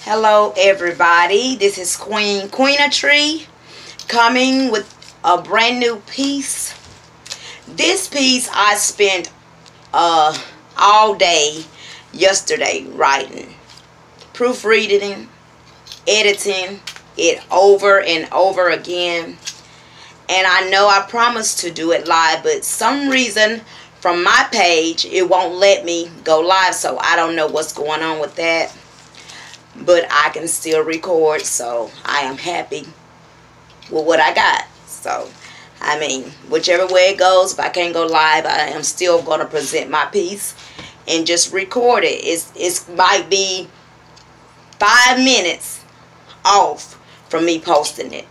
Hello everybody, this is Queenetry coming with a brand new piece. This piece I spent all day yesterday writing, proofreading, editing it over and over again. And I know I promised to do it live, but some reason from my page it won't let me go live, so I don't know what's going on with that. But I can still record, so I am happy with what I got. So, I mean, whichever way it goes, if I can't go live, I am still going to present my piece and just record it. It might be 5 minutes off from me posting it,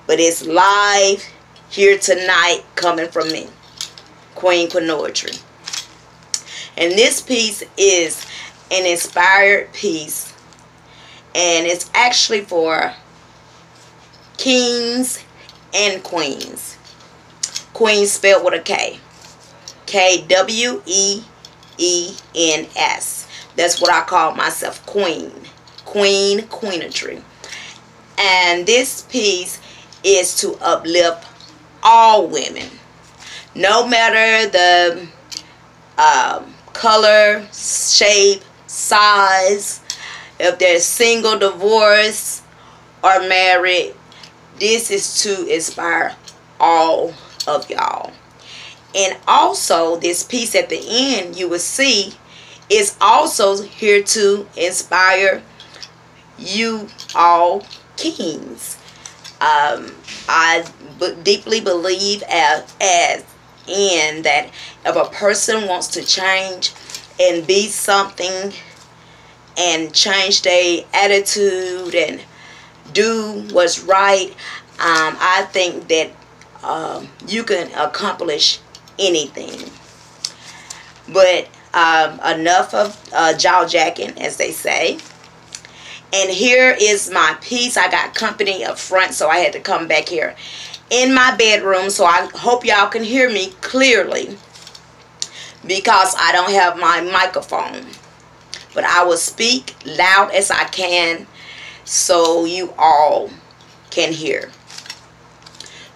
but it's live here tonight coming from me, Queen Queenetry. And this piece is an inspired piece. And it's actually for kings and queens. Queens spelled with a K. K-W-E-E-N-S. That's what I call myself, Queen. Queen Queenetry. And this piece is to uplift all women. No matter the color, shape, size, if they're single, divorced, or married, this is to inspire all of y'all. And also, this piece at the end, you will see, is also here to inspire you all kings. I deeply believe as in that if a person wants to change and be something and change their attitude and do what's right, I think that you can accomplish anything. But enough of jaw-jacking, as they say. And here is my piece. I got company up front, so I had to come back here in my bedroom. So I hope y'all can hear me clearly, because I don't have my microphone. But I will speak loud as I can so you all can hear.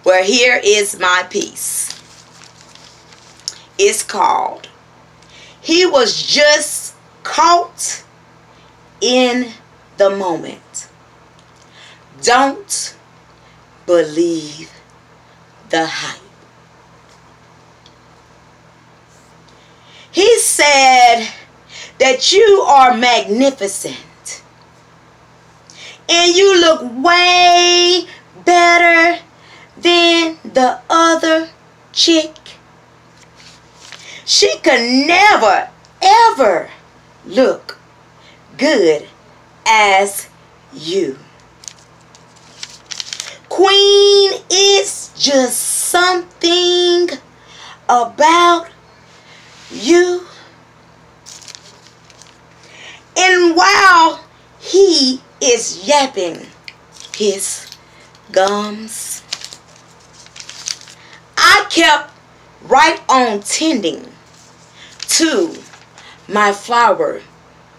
Well, here is my piece. It's called, He Was Just Caught in the Moment. Don't believe the hype. He said that you are magnificent and you look way better than the other chick. She could never ever look good as you. Queen, is just something about you. And while he is yapping his gums, I kept right on tending to my flower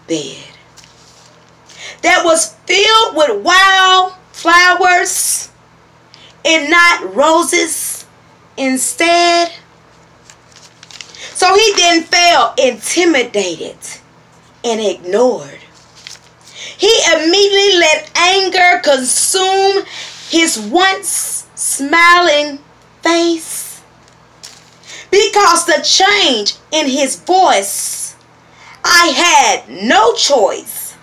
bed that was filled with wild flowers and not roses instead. So he then felt intimidated and ignored. He immediately let anger consume his once smiling face, because the change in his voice, I had no choice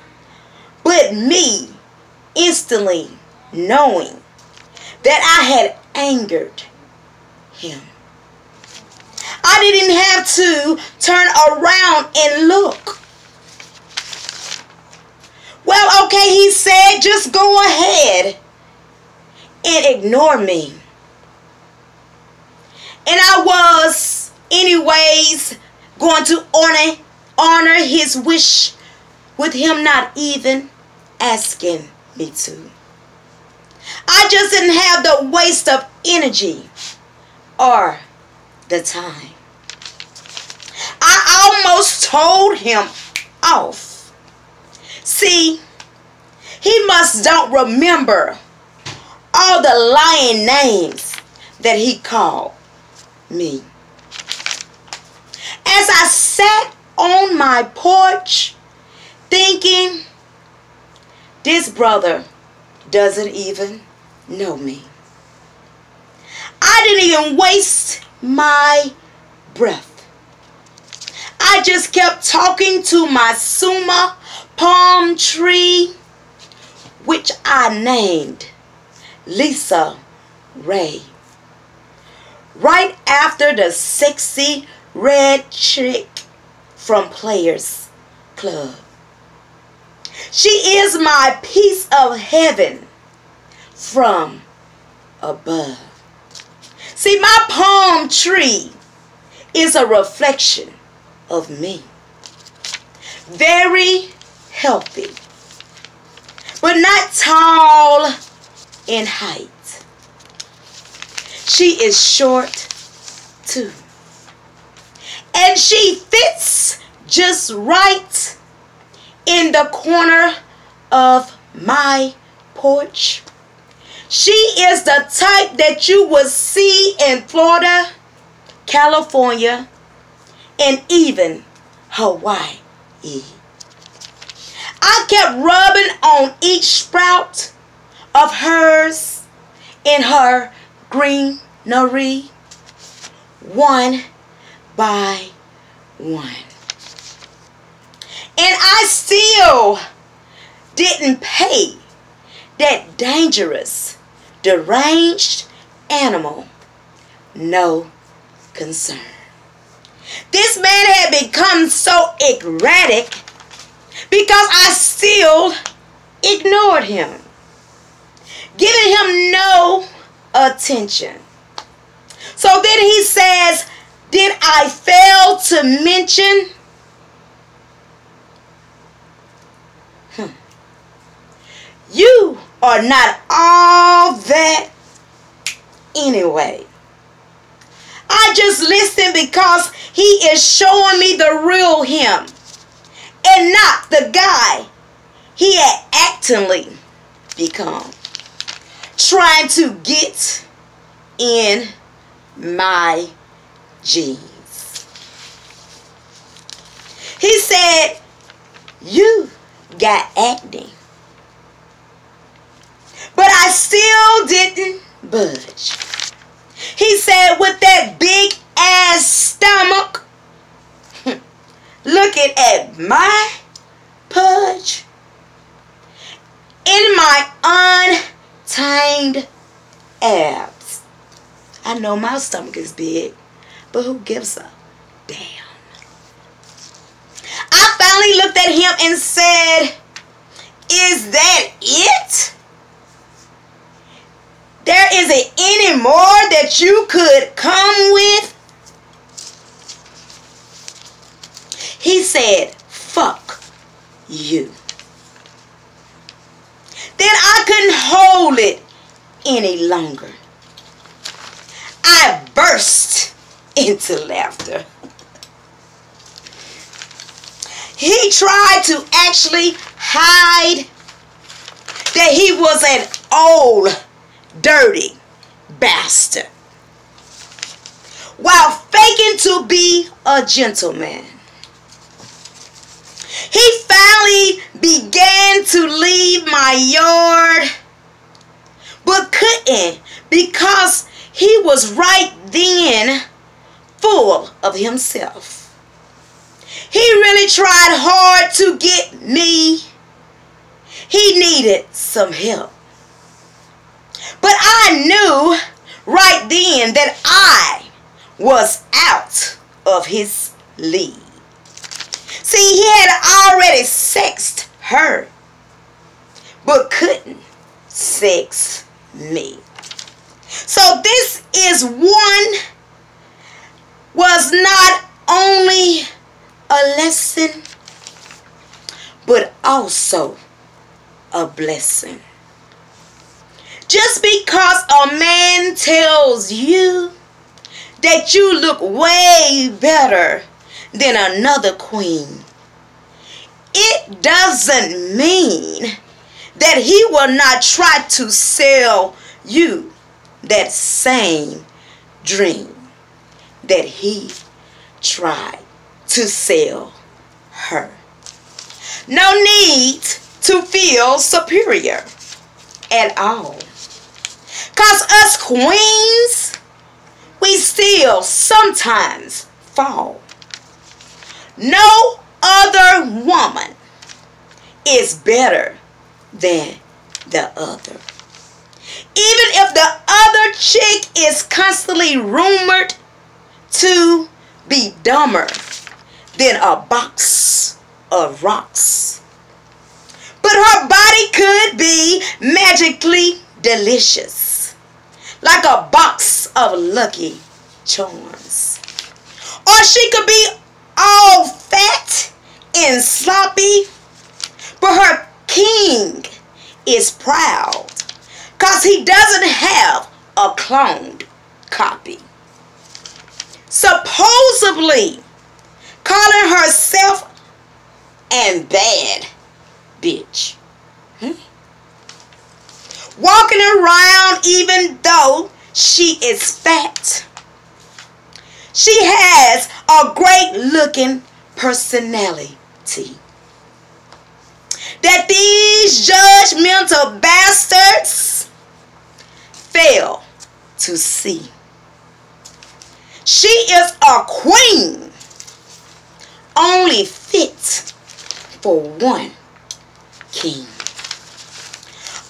but me instantly knowing that I had angered him. I didn't have to turn around and look. Well, okay, he said, just go ahead and ignore me. And I was, anyways, going to honor his wish with him not even asking me to. I just didn't have the waste of energy or the time. I almost told him off. See, He must don't remember all the lying names that he called me. As I sat on my porch thinking, this brother doesn't even know me. I didn't even waste my breath. I just kept talking to my Suma palm tree, which I named Lisa Ray. Right after the sexy red chick from Players Club. She is my piece of heaven from above. See, my palm tree is a reflection of me. Very healthy, but not tall in height. She is short too. And she fits just right in the corner of my porch. She is the type that you would see in Florida, California, and even Hawaii. I kept rubbing on each sprout of hers in her greenery, one by one. And I still didn't pay that dangerous, deranged animal no concern. This man had become so erratic because I still ignored him, giving him no attention. So then he says, did I fail to mention? You are not all that anyway. I just listen because he is showing me the real him and not the guy he had actingly become, trying to get in my jeans. He said, you got acting. But I still didn't budge. He said, with that big ass stomach, looking at my pudge in my untamed abs. I know my stomach is big, but who gives a damn? I finally looked at him and said, is that it? There isn't any more that you could come with? He said, fuck you. Then I couldn't hold it any longer. I burst into laughter. He tried to actually hide that he was an old dirty bastard while faking to be a gentleman. He finally began to leave my yard, but couldn't because he was right then full of himself. He really tried hard to get me. He needed some help. But I knew right then that I was out of his league. See, he had already sexed her, but couldn't sex me. So this is was not only a lesson, but also a blessing. Just because a man tells you that you look way better than another queen, it doesn't mean that he will not try to sell you that same dream that he tried to sell her. No need to feel superior at all. Because us queens, we still sometimes fall. No other woman is better than the other. Even if the other chick is constantly rumored to be dumber than a box of rocks. But her body could be magically delicious, like a box of Lucky Charms. Or she could be all fat and sloppy, but her king is proud because he doesn't have a cloned copy. Supposedly calling herself a bad bitch. Walking around even though she is fat. She has a great looking personality that these judgmental bastards fail to see. She is a queen, only fit for one king.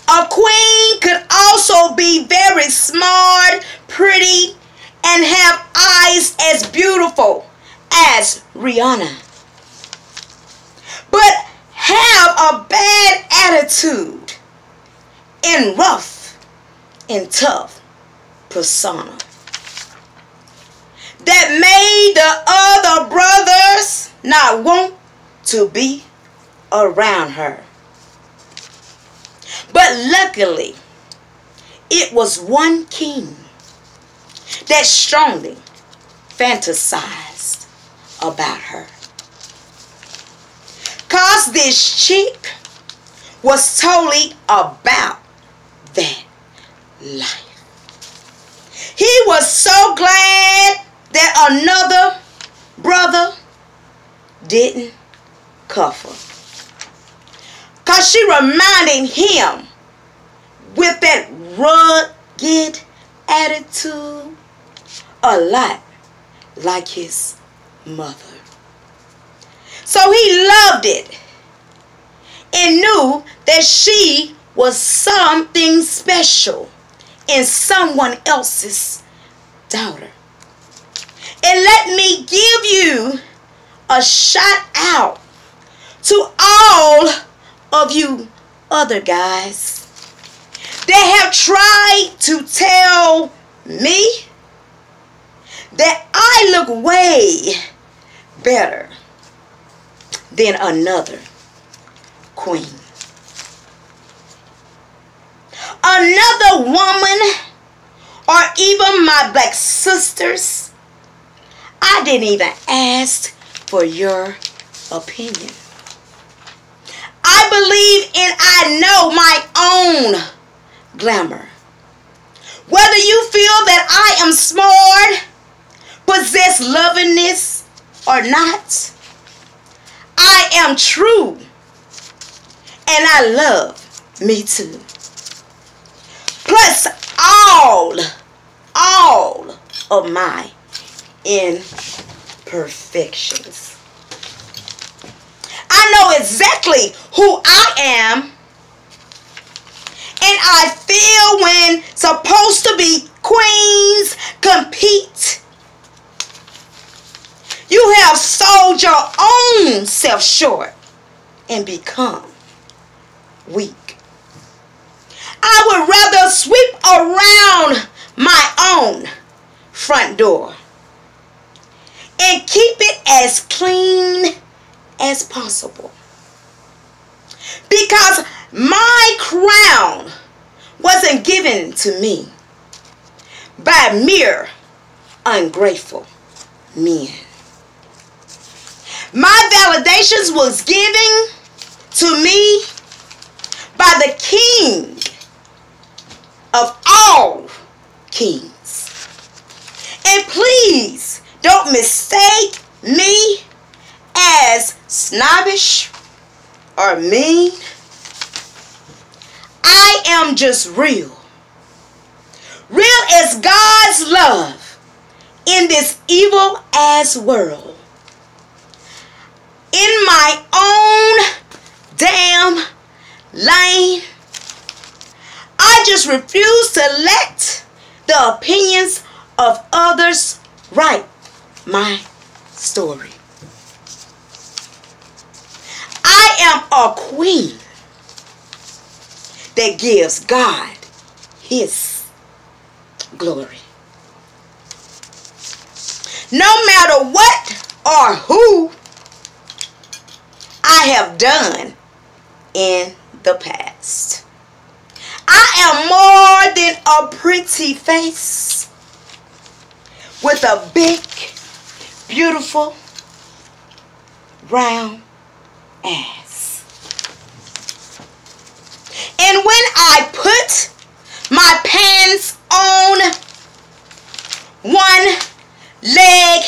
A queen could also be very smart, pretty, and have eyes as beautiful as Rihanna, but have a bad attitude and rough and tough persona that made the other brothers not want to be around her. But luckily, it was one king that strongly fantasized about her. Cause this chick was totally about that life. He was so glad that another brother didn't cuff her. Cause she reminded him with that rugged attitude a lot like his mother. So he loved it and knew that she was something special in someone else's daughter. And let me give you a shout out to all of you other guys that have tried to tell me that I look way better than another queen. Another woman, or even my black sisters, I didn't even ask for your opinion. I believe and I know my own glamour. Whether you feel that I am smart, possess lovingness or not, I am true and I love me too. Plus all of my imperfections. I know exactly who I am, and I feel when supposed to be queens compete, you have sold your own self short and become weak. I would rather sweep around my own front door and keep it as clean as possible, because my crown wasn't given to me by mere ungrateful men. My validations was given to me by the King of all kings. And please don't mistake me as snobbish or mean. I am just real. Real as God's love in this evil ass world. In my own damn lane, I just refuse to let the opinions of others write my story. I am a queen that gives God His glory. No matter what or who I have done in the past, I am more than a pretty face with a big, beautiful, round ass. And when I put my pants on one leg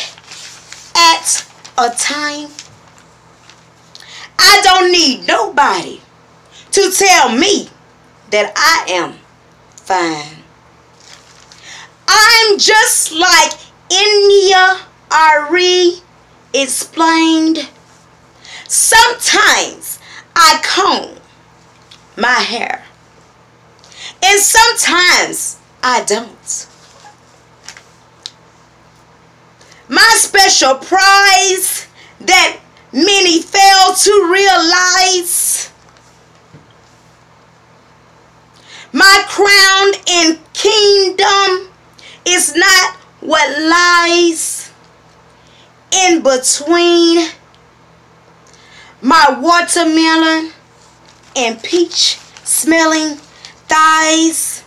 at a time, I don't need nobody to tell me that I am fine. I'm just like India Arie explained. Sometimes I comb my hair, and sometimes I don't. My special prize that many fail to realize, my crown and kingdom is not what lies in between my watermelon and peach smelling thighs.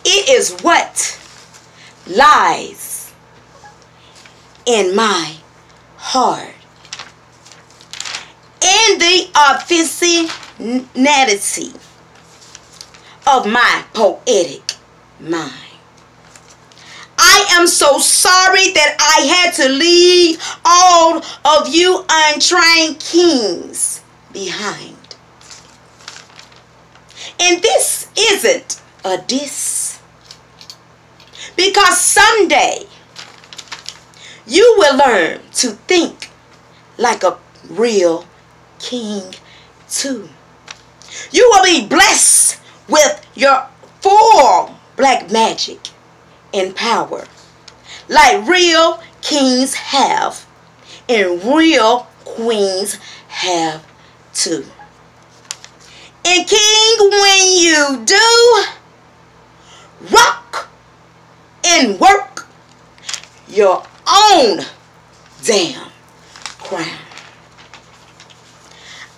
It is what lies in my heart, and the authenticity of my poetic mind. I am so sorry that I had to leave all of you untrained kings behind. And this isn't a diss, because someday you will learn to think like a real king too. You will be blessed with your full black magic and power, like real kings have and real queens have too. And king, when you do rock and work your own damn crown.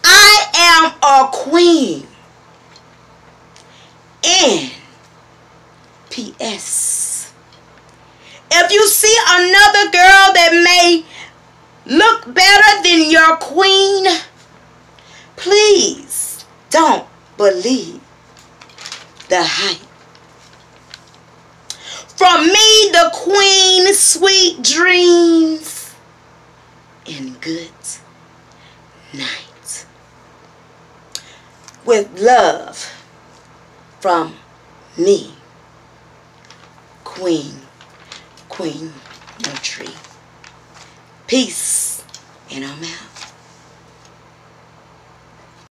I am a queen. And P.S. if you see another girl that may look better than your queen, please don't believe the hype. From me, the queen, sweet dreams and good night. With love from me, Queen Nurtree. Peace, and I'm out.